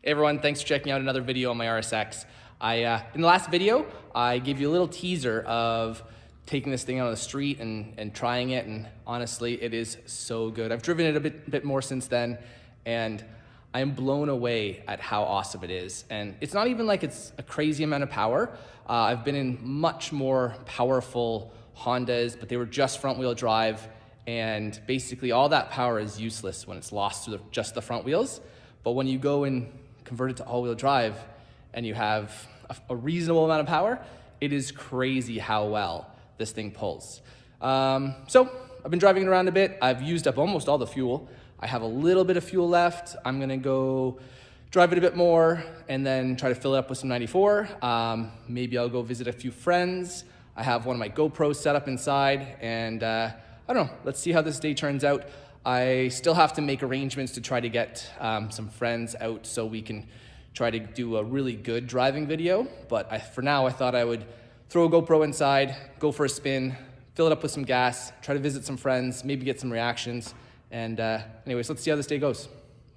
Hey everyone, thanks for checking out another video on my RSX. In the last video, I gave you a little teaser of taking this thing out on the street and trying it, and honestly, it is so good. I've driven it a bit more since then, and I'm blown away at how awesome it is. And it's not even like it's a crazy amount of power. I've been in much more powerful Hondas, but they were just front wheel drive, and basically all that power is useless when it's lost through just the front wheels. But when you go and convert it to all-wheel drive and you have a reasonable amount of power, it is crazy how well this thing pulls. So I've been driving it around a bit. I've used up almost all the fuel. I have a little bit of fuel left. I'm gonna go drive it a bit more and then try to fill it up with some 94. Maybe I'll go visit a few friends. I have one of my GoPros set up inside, and I don't know, let's see how this day turns out. I still have to make arrangements to try to get some friends out so we can try to do a really good driving video. But for now, I thought I would throw a GoPro inside, go for a spin, fill it up with some gas, try to visit some friends, maybe get some reactions. And anyways, let's see how this day goes.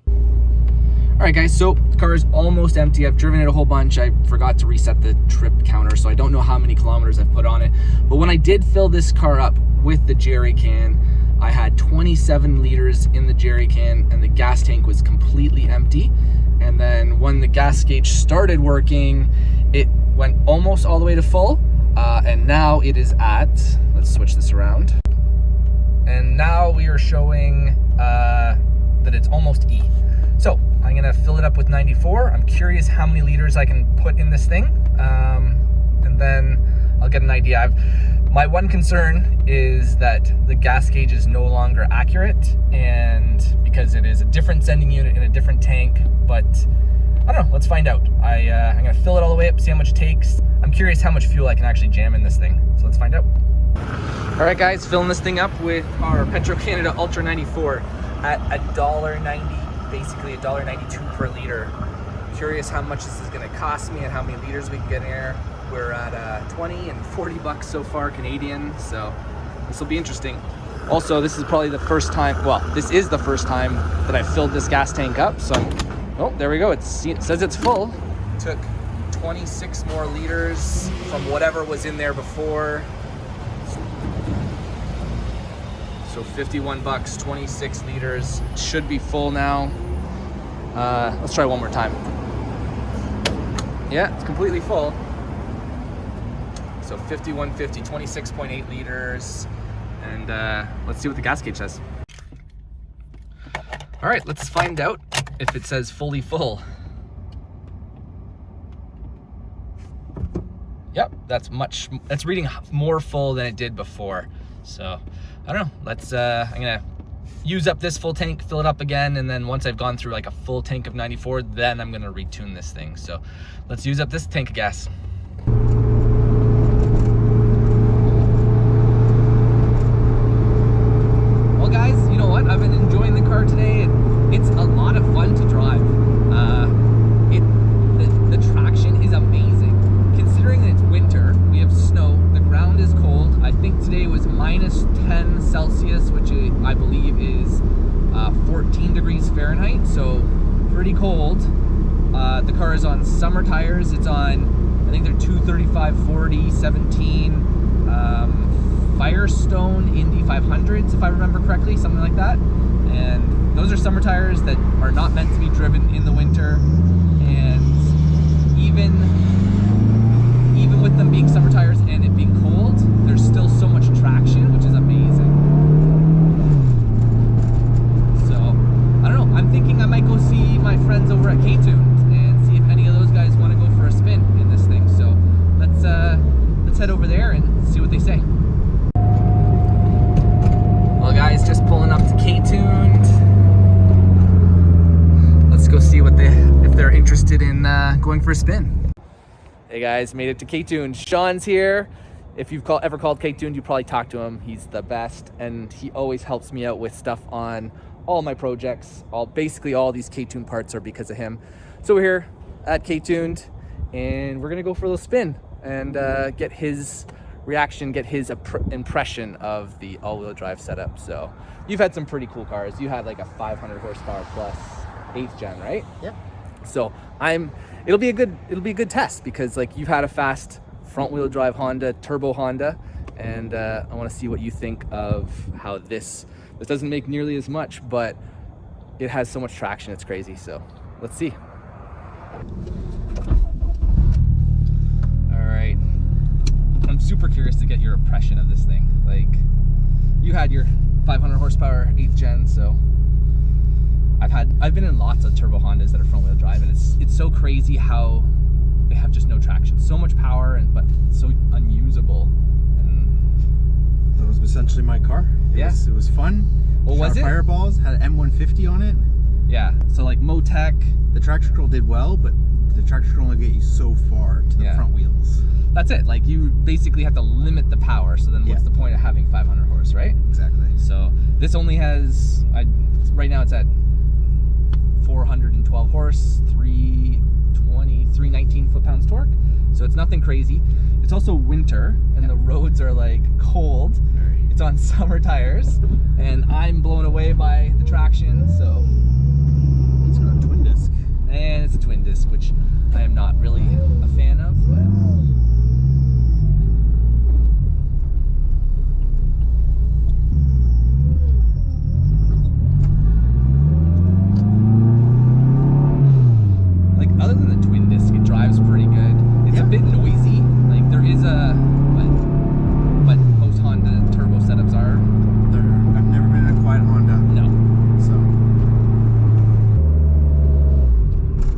All right, guys, so the car is almost empty. I've driven it a whole bunch. I forgot to reset the trip counter, so I don't know how many kilometers I've put on it. But when I did fill this car up with the jerry can, I had 27 liters in the jerry can, and the gas tank was completely empty. And then when the gas gauge started working, it went almost all the way to full. And now it is at, let's switch this around. And now we are showing that it's almost E. So I'm gonna fill it up with 94. I'm curious how many liters I can put in this thing. And then I'll get an idea. My one concern is that the gas gauge is no longer accurate, and because it is a different sending unit in a different tank, but I don't know, let's find out. I'm gonna fill it all the way up, see how much it takes. I'm curious how much fuel I can actually jam in this thing, so let's find out. All right, guys, filling this thing up with our Petro-Canada Ultra 94 at $1.90, basically $1.92 per liter. Curious how much this is gonna cost me and how many liters we can get in here. We're at 20 and 40 bucks so far Canadian, so this will be interesting. Also, this is probably the first time, well, this is the first time that I filled this gas tank up, so, oh, there we go, it says it's full. Took 26 more liters from whatever was in there before. So 51 bucks, 26 liters, should be full now. Let's try one more time. Yeah, it's completely full. So 51.50, 26.8 liters, and let's see what the gas gauge says. All right, let's find out if it says fully full. Yep, that's reading more full than it did before. So I don't know, I'm gonna use up this full tank, fill it up again, and then once I've gone through like a full tank of 94, then I'm gonna retune this thing. So let's use up this tank of gas. Guys, you know what? I've been enjoying the car today. It's a lot of fun to drive. The traction is amazing. Considering that it's winter, we have snow, the ground is cold. I think today was minus 10 Celsius, which I believe is 14 degrees Fahrenheit, so pretty cold. The car is on summer tires. It's on, I think they're 235/40 17. Firestone Indy 500s, if I remember correctly, something like that. And those are summer tires that are not meant to be driven in the winter. And even with them being summer tires and it being cold, there's still so much traction, which is amazing. So, I don't know, I'm thinking I might go see my friends over at K24 and see if any of those guys want to go for a spin in this thing. So, let's head over there and see what they say. Well, guys, just pulling up to K24. Let's go see if they're interested in going for a spin. Hey guys, made it to K24. Sean's here. If you've ever called K24, you probably talked to him. He's the best, and he always helps me out with stuff on all my projects. Basically all these K24 parts are because of him. So we're here at K24, and we're gonna go for a little spin and get his reaction, get his impression of the all-wheel drive setup. So you've had some pretty cool cars. You had like a 500 horsepower plus 8th gen, right? Yep. So it'll be a good test, because like you've had a fast front wheel drive Honda, turbo Honda, and I want to see what you think of how this doesn't make nearly as much, but it has so much traction, it's crazy. So let's see. All right, I'm super curious to get your impression of this thing. Like, you had your 500 horsepower 8th gen, so I've been in lots of turbo Hondas that are front wheel drive, and it's so crazy how they have just no traction, so much power, but so unusable. And that was essentially my car. It was fun. Well, was it? Fireballs, had an M150 on it. Yeah, so like Motec. The traction control did well, but the traction control only get you so far to the front wheels. That's it. Like, you basically have to limit the power. So then what's the point of having 500 horse, right? Exactly. So this only has, right now it's at 412 horse, 319 foot-pounds torque. So it's nothing crazy. It's also winter, and the roads are like cold. It's on summer tires, and I'm blown away by the traction. So it's got a twin disc, and it's a twin disc, which I am not really a fan of. But other than the twin disc, it drives pretty good. It's a bit noisy. Like, there is but most Honda turbo setups are. I've never been in a quiet Honda. No. So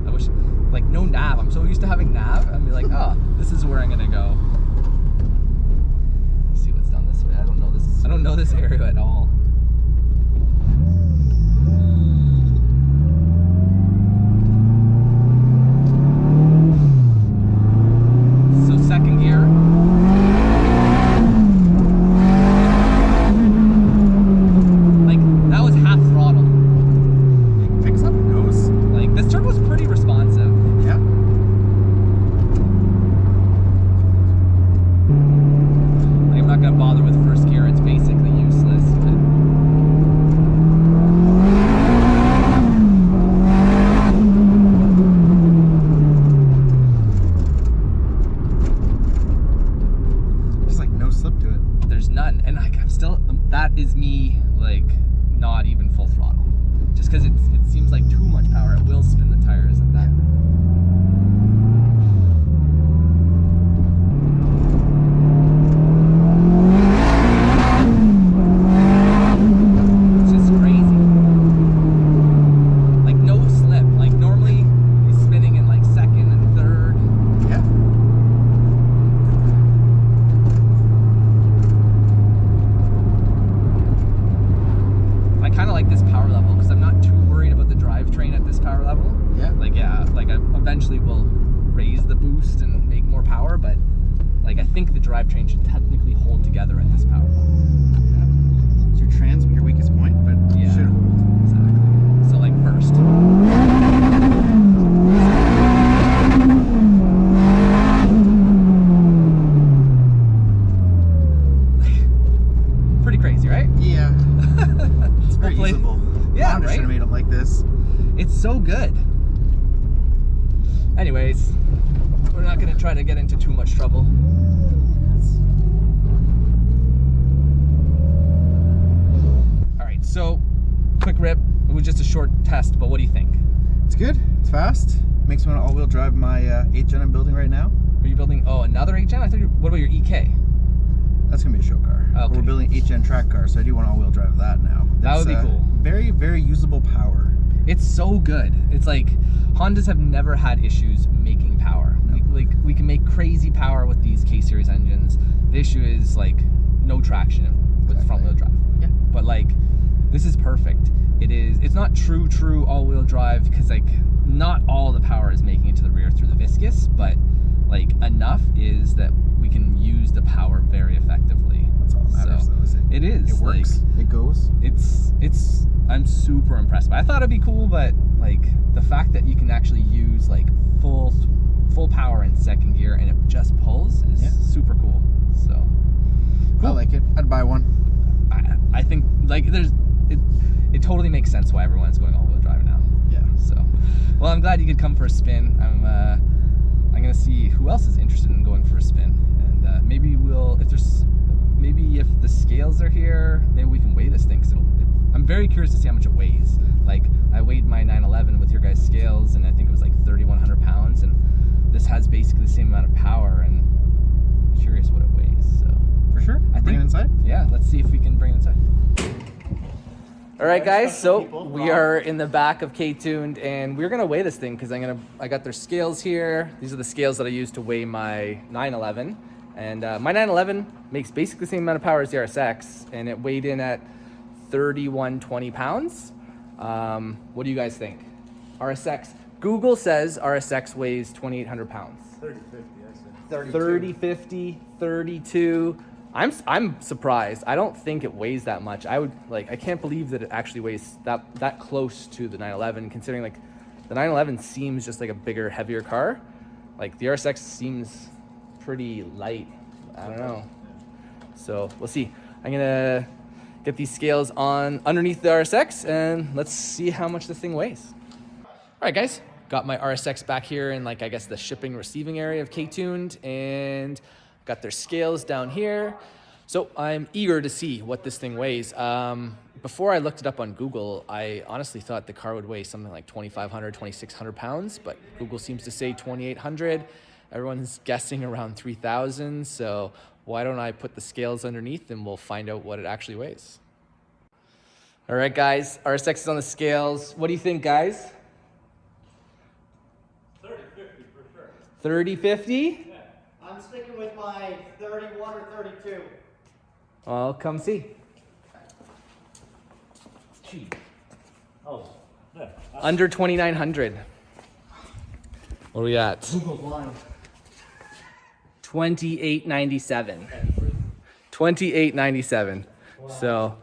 I wish, like, no nav. I'm so used to having nav. I'd be like, oh, this is where I'm gonna go. Let's see what's down this way. I don't know this area at all. Second gear. Like, that was half throttle. It picks up and goes. Like, this turbo's pretty responsive. Yeah. Like, I'm not gonna bother with first gear. It's basically useless. None, and like, I'm still, that is me, like, not even full throttle, just because it seems like too much power. It will spin the tires at that. It's just crazy. Like, no slip. Like, normally he's spinning in like second and third. Yeah. Kind of like this power level, because I'm not too worried about the drivetrain at this power level. Like I eventually will raise the boost and make more power, but like, I think the drivetrain should technically hold together at this power level. It's your your weakest point, but it should hold. Exactly. So like, first. Pretty crazy, right? Yeah. It's very usable. Yeah, Honda should have made them like this. It's so good. Anyways, we're not going to try to get into too much trouble. All right, so quick rip. It was just a short test, but what do you think? It's good. It's fast. Makes me want to all-wheel drive my 8th gen I'm building right now. Are you building, another 8th gen? I thought what about your EK? That's going to be a show car. Okay. We're building 8th gen track car, so I do want to all-wheel drive that now. That would be cool. Very, very usable power. It's so good. It's like, Hondas have never had issues making power. No. We can make crazy power with these K-Series engines. The issue is like no traction with front-wheel drive. Yeah. But like, this is perfect. It's not true all-wheel drive, because like, not all the power is making it to the rear through the viscous, but like, enough is that we can use the power very effectively. That's all that matters, though, is it? It is. It works. Like, it goes. I'm super impressed. I thought it'd be cool, but like, the fact that you can actually use like full power in second gear and it just pulls is super cool. So cool. I like it. I'd buy one. I think like it totally makes sense why everyone's going all-wheel drive now. Yeah. So, well, I'm glad you could come for a spin. I'm gonna see who else is interested in going for a spin, and maybe if the scales are here, maybe we can weigh this thing. Cause I'm very curious to see how much it weighs. Like, I weighed my 911 with your guys' scales, and I think it was like 3,100 pounds, and this has basically the same amount of power, and I'm curious what it weighs. So For sure. Bring it inside? Yeah, let's see if we can bring it inside. All right, guys, so we are in the back of K-Tuned, and we're gonna weigh this thing because I got their scales here. These are the scales that I use to weigh my 911, and my 911 makes basically the same amount of power as the RSX, and it weighed in at 3,120 pounds. What do you guys think? RSX. Google says RSX weighs 2,800 pounds. 3050, I said. 3050, 32. I'm surprised. I don't think it weighs that much. I can't believe that it actually weighs that close to the 911, considering like the 911 seems just like a bigger, heavier car. Like the RSX seems pretty light. I don't know. So we'll see. I'm gonna get these scales on underneath the RSX and let's see how much this thing weighs. All right, guys, got my RSX back here in like, I guess the shipping receiving area of K-Tuned, and got their scales down here. So I'm eager to see what this thing weighs. Before I looked it up on Google, I honestly thought the car would weigh something like 2,500, 2,600 pounds, but Google seems to say 2,800. Everyone's guessing around 3,000. So why don't I put the scales underneath and we'll find out what it actually weighs. All right, guys, RSX is on the scales. What do you think, guys? 3050 for sure. 3050? I'm sticking with my 31 or 32. Well, come see. Oh, yeah. Under 2,900. What are we at? Google's lying. 2897. 2897. Wow. So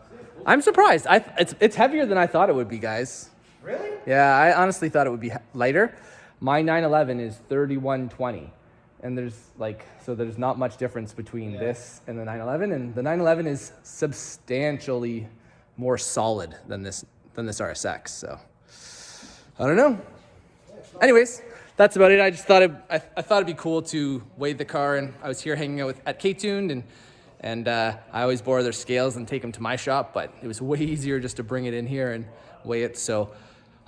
I'm surprised. It's heavier than I thought it would be, guys. Really? Yeah, I honestly thought it would be lighter. My 911 is 3120. And there's not much difference between this and the 911, and the 911 is substantially more solid than this RSX. So I don't know. Anyways, that's about it. I just thought I thought it'd be cool to weigh the car, and I was here hanging out at K-Tuned, and I always borrow their scales and take them to my shop, but it was way easier just to bring it in here and weigh it. So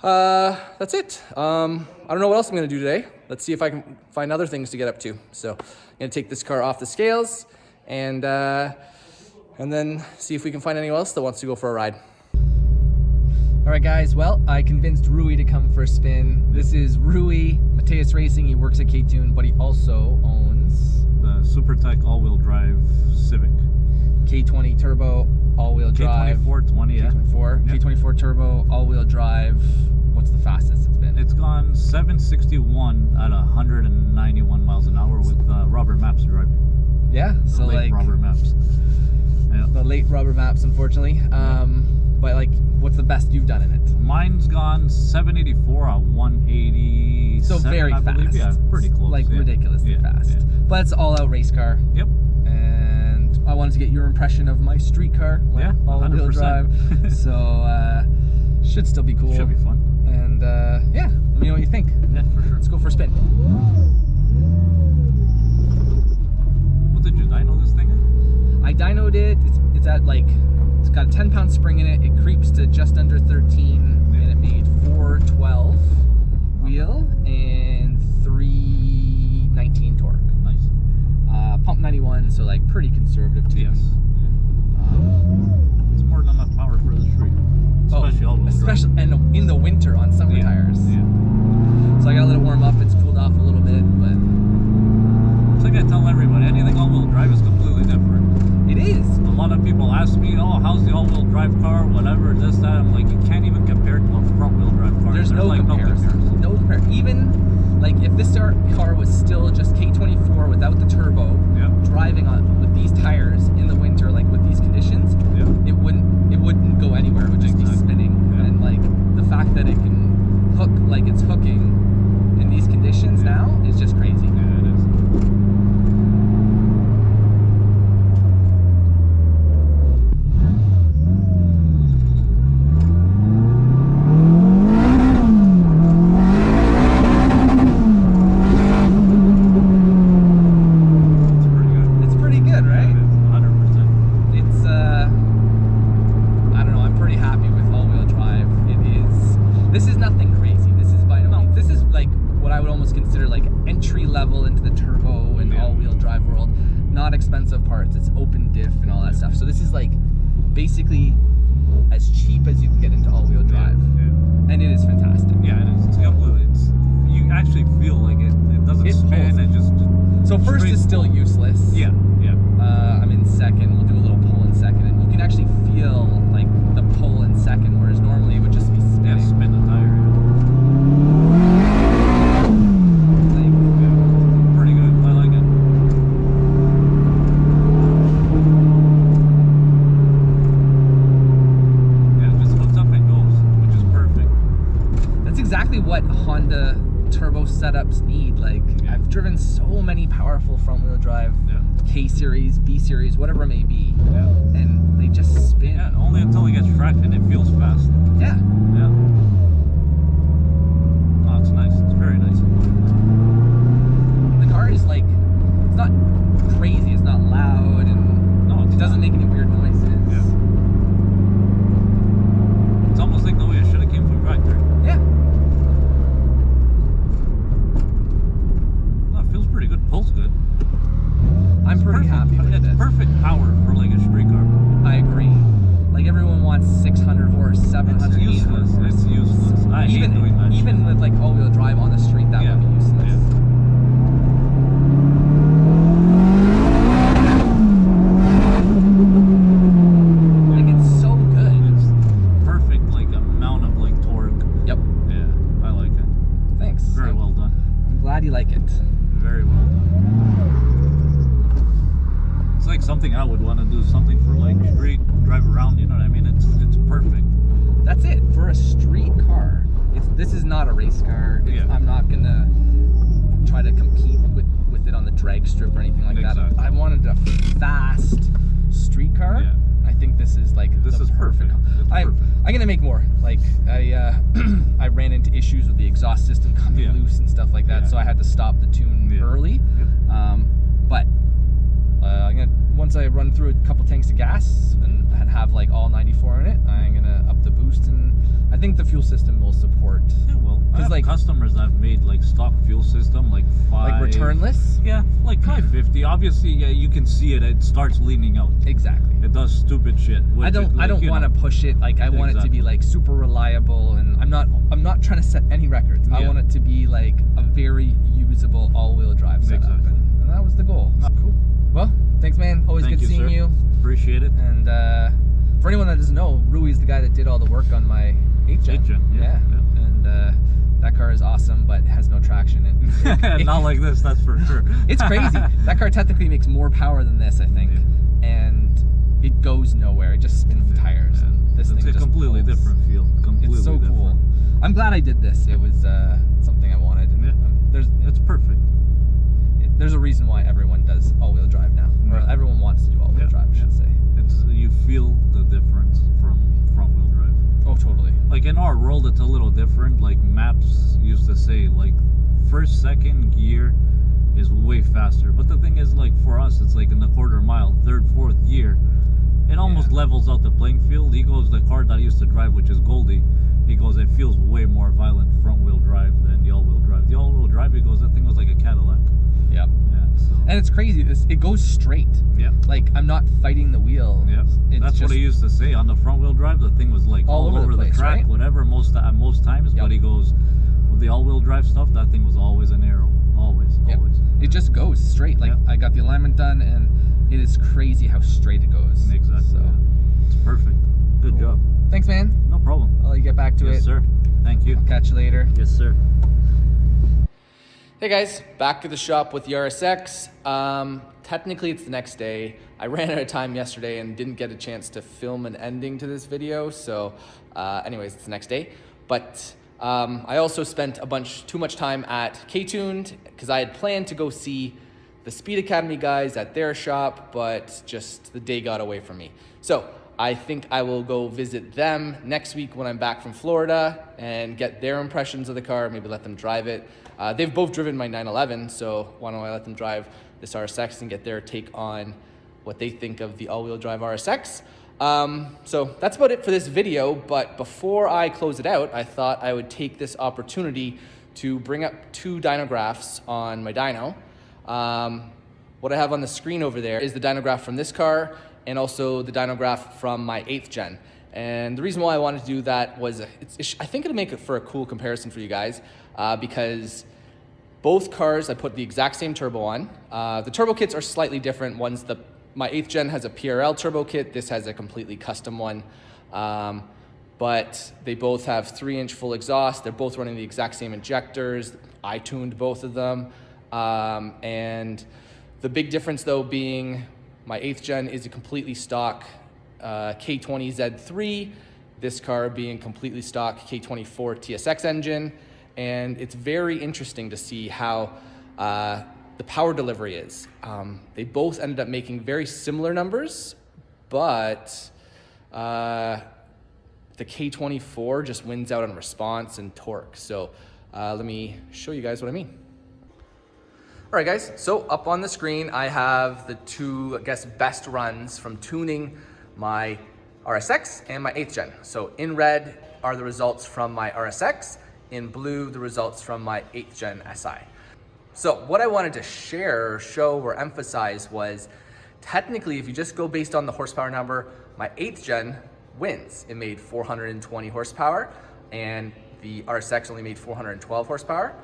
that's it. I don't know what else I'm gonna do today. Let's see if I can find other things to get up to. So I'm gonna take this car off the scales and then see if we can find anyone else that wants to go for a ride. All right, guys, well, I convinced Rui to come for a spin. This is Rui, Mateus Racing. He works at K-Tune, but he also owns the SuperTech all-wheel drive Civic. K20 turbo all-wheel drive. K24 20, yeah. K24, Yep. K24 turbo all-wheel drive. What's the fastest it's been? It's gone 761 at 191 miles an hour with Robert Maps driving. Yeah, so like Robert Maps. Yeah. the late rubber maps, unfortunately. But like, what's the best you've done in it? Mine's gone 784 at 180. So very fast. Believe. Yeah, pretty close. Like yeah. ridiculously fast. Yeah. But it's all out race car. Yep. And I wanted to get your impression of my street car. Yeah, all-wheel 100%. drive. So should still be cool. Should be fun. And yeah, let me know what you think. Yeah, for sure. Let's go for a spin. What did you dyno this thing in? I dynoed it. It's at like, it's got a 10-pound spring in it. It creeps to just under 13, and it made 412 wheel and 319 torque. Nice. Pump 91, so like pretty conservative too. Yes. It's more than enough power for the street. Especially all-wheel drive. Especially and in the winter on summer tires. Yeah. So I got to let it warm up. It's cooled off a little bit, but It's like I tell everybody, anything all-wheel drive is completely different. it is. A lot of people ask me, oh, how's the all-wheel drive car, whatever, this, that. I'm like, you can't even compare it to a front-wheel drive car. There's no like comparison. No comparison. Even like if this car was still just K24 without the turbo, Yeah. driving on with these tires in the winter, like with these conditions, Yeah. it wouldn't go anywhere. It would just be spinning. Yeah. And like the fact that it can hook like it's hooking in these conditions now is just crazy. Yeah, it is. level into the turbo and all-wheel drive world. Not expensive parts. It's open diff and all that stuff. So this is like basically as cheap as you can get into all-wheel drive, and it is fantastic. Yeah, it is. It's completely. You actually feel like it doesn't spin. It just so first is still useless. Yeah. I'm in second. We'll do a little pull in second, and you can actually feel like the pull in second, whereas normally it would just be spinning. Yeah, spin the tire. Pretty good. I like it. Yeah, it just hooks up and goes, which is perfect. That's exactly what Honda turbo setups need. Like, I've driven so many powerful front wheel drive K series, B series, whatever it may be, and they just spin. Yeah, only until it gets traction, it feels fast. Yeah. Oh, it's nice. It's very nice. The car is like, it's not crazy, it's not loud, and No, it doesn't make any weird noises. Yeah. It's almost like the way it should have came from factory. Yeah. No, it feels pretty good. Pulls good. I'm pretty happy with it. It's perfect power for like a street car. I agree. Like, everyone wants 600 horse, 700, It's useless. 800 horse. It's useless. I hate doing that. Even with like all-wheel drive on the street, that would be useless. Like, it's so good. It's perfect, like amount of like torque. Yep. Yeah, I like it. Thanks. Very well done. I'm glad you like it. Very well done. It's like something I would want to do, something for like street drive around. You know what I mean? It's perfect. That's it for a street car. This is not a race car. I'm not gonna try to compete with it on the drag strip or anything like that. I wanted a fast street car. Yeah. I think this is like This is perfect. It's I'm gonna make more. Like, I ran into issues with the exhaust system coming loose and stuff like that, so I had to stop the tune early. But I'm gonna, once I run through a couple tanks of gas and have like all 94 in it, I'm gonna up the boost, and I think the fuel system will support. Yeah, well, I have like customers that have made like stock fuel system, like returnless. Yeah, like 550. Obviously, yeah, you can see it. It starts leaning out. Exactly. It does stupid shit. I don't want to push it. Like, I want it to be like super reliable, and I'm not trying to set any records. I want it to be like a very usable all-wheel drive setup, and that was the goal. Cool. Well, thanks, man. Always good seeing you. Appreciate it. And for anyone that doesn't know, Rui's the guy that did all the work on my 8th gen. Yeah. And that car is awesome, but has no traction. And not like this, that's for sure. It's crazy. That car technically makes more power than this, I think, and it goes nowhere. It just spins the tires, and this thing It's a just completely pulls. different feel. Completely It's so different. cool. I'm glad I did this. It was something I wanted. And it's perfect. There's a reason why everyone does all-wheel drive now, or everyone wants to do all-wheel drive, I should say. You feel the difference from front-wheel drive. Oh, totally. Like, in our world, it's a little different. Like, maps used to say, like, first, second gear is way faster. But the thing is, like, for us, it's like in the quarter mile, third, fourth gear, it almost levels out the playing field. He goes, the car that I used to drive, which is Goldie, he goes, it feels way more violent front-wheel drive than the all-wheel drive. The all-wheel drive, he goes, that thing was like a Cadillac. Yep. Yeah, so. And it's crazy. It goes straight. Yep. Like, I'm not fighting the wheel. Yep. That's what he used to say. On the front-wheel drive, the thing was like all over the place, track, right? whatever, most times. But he goes, with the all-wheel drive stuff, that thing was always an arrow. Always. It just goes straight. Like, I got the alignment done, and it is crazy how straight it goes. Exactly. So it's perfect. Good job. Thanks, man. No problem. I'll let you get back to it. Yes, sir. Thank you. I'll catch you later. Yes, sir. Hey guys, back at the shop with the RSX. Technically it's the next day. I ran out of time yesterday and didn't get a chance to film an ending to this video, so anyways, it's the next day. But I also spent too much time at K-Tuned, because I had planned to go see the Speed Academy guys at their shop, but just the day got away from me. So I think I will go visit them next week when I'm back from Florida and get their impressions of the car, maybe let them drive it. They've both driven my 911, so why don't I let them drive this RSX and get their take on what they think of the all-wheel drive RSX. So that's about it for this video, but before I close it out, I thought I would take this opportunity to bring up two dynographs on my dyno. What I have on the screen over there is the dynograph from this car and also the dynograph from my 8th gen. And the reason why I wanted to do that was I think it'll make it for a cool comparison for you guys because both cars I put the exact same turbo on. The turbo kits are slightly different. My 8th gen has a PRL turbo kit. This has a completely custom one. But they both have 3-inch full exhaust. They're both running the exact same injectors. I tuned both of them. And the big difference though being my 8th gen is a completely stock K20 Z3, this car being completely stock K24 TSX engine. And it's very interesting to see how the power delivery is. They both ended up making very similar numbers, but the K24 just wins out on response and torque. So let me show you guys what I mean. All right guys, so up on the screen I have the two, I guess, best runs from tuning my RSX and my 8th gen. So in red are the results from my RSX, in blue the results from my 8th gen SI. So what I wanted to show or emphasize was technically if you just go based on the horsepower number, my 8th gen wins. It made 420 horsepower and the RSX only made 412 horsepower.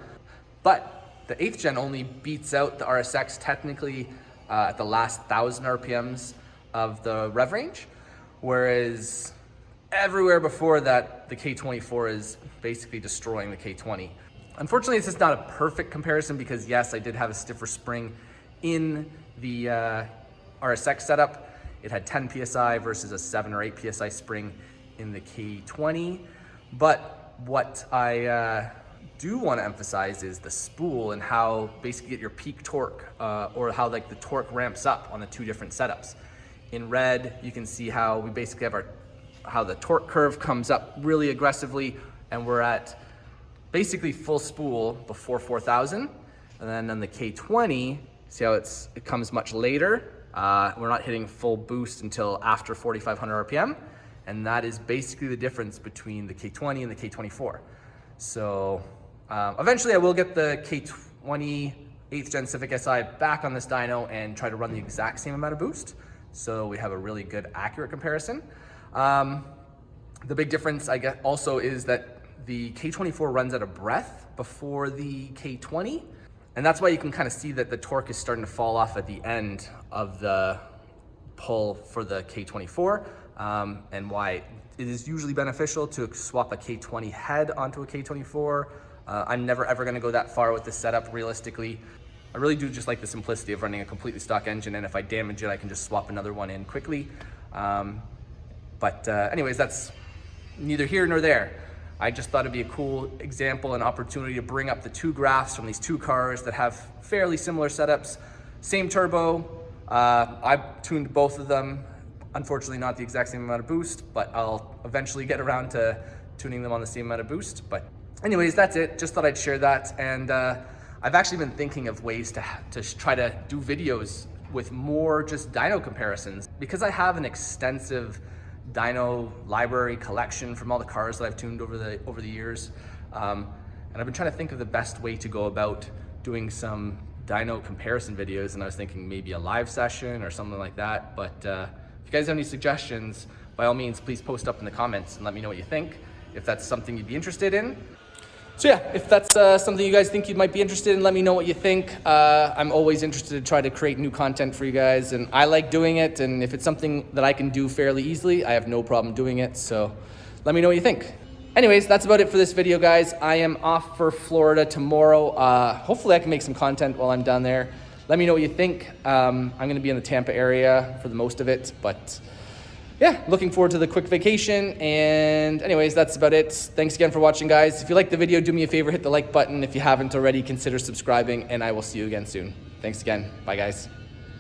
But the 8th gen only beats out the RSX technically at the last 1,000 RPMs of the rev range, whereas everywhere before that, the K24 is basically destroying the K20. Unfortunately, this is not a perfect comparison because yes, I did have a stiffer spring in the RSX setup. It had 10 PSI versus a 7 or 8 PSI spring in the K20. But what I do want to emphasize is the spool and how basically get your peak torque or how like the torque ramps up on the two different setups. In red, you can see how we basically have how the torque curve comes up really aggressively and we're at basically full spool before 4,000. And then on the K20, see how it comes much later. We're not hitting full boost until after 4,500 RPM. And that is basically the difference between the K20 and the K24. So eventually I will get the K20 8th gen Civic Si back on this dyno and try to run the exact same amount of boost. So we have a really good accurate comparison. The big difference I guess also is that the K24 runs out of breath before the K20. And that's why you can kind of see that the torque is starting to fall off at the end of the pull for the K24, and why it is usually beneficial to swap a K20 head onto a K24. I'm never ever gonna go that far with this setup realistically. I really do just like the simplicity of running a completely stock engine, and if I damage it, I can just swap another one in quickly. Anyways, that's neither here nor there. I just thought it'd be a cool example and opportunity to bring up the two graphs from these two cars that have fairly similar setups. Same turbo, I tuned both of them. Unfortunately not the exact same amount of boost, but I'll eventually get around to tuning them on the same amount of boost. But anyways, that's it. Just thought I'd share that. And I've actually been thinking of ways to try to do videos with more just dyno comparisons because I have an extensive dyno library collection from all the cars that I've tuned over the years. And I've been trying to think of the best way to go about doing some dyno comparison videos, and I was thinking maybe a live session or something like that. But if you guys have any suggestions, by all means, please post up in the comments and let me know what you think, if that's something you'd be interested in. So yeah, if that's something you guys think you might be interested in, let me know what you think. I'm always interested to try to create new content for you guys, and I like doing it, and if it's something that I can do fairly easily, I have no problem doing it, so let me know what you think. Anyways, that's about it for this video, guys. I am off for Florida tomorrow. Hopefully I can make some content while I'm down there. Let me know what you think. I'm gonna be in the Tampa area for the most of it, but yeah, looking forward to the quick vacation. And anyways, that's about it. Thanks again for watching, guys. If you liked the video, do me a favor, hit the like button. If you haven't already, consider subscribing, and I will see you again soon. Thanks again. Bye, guys.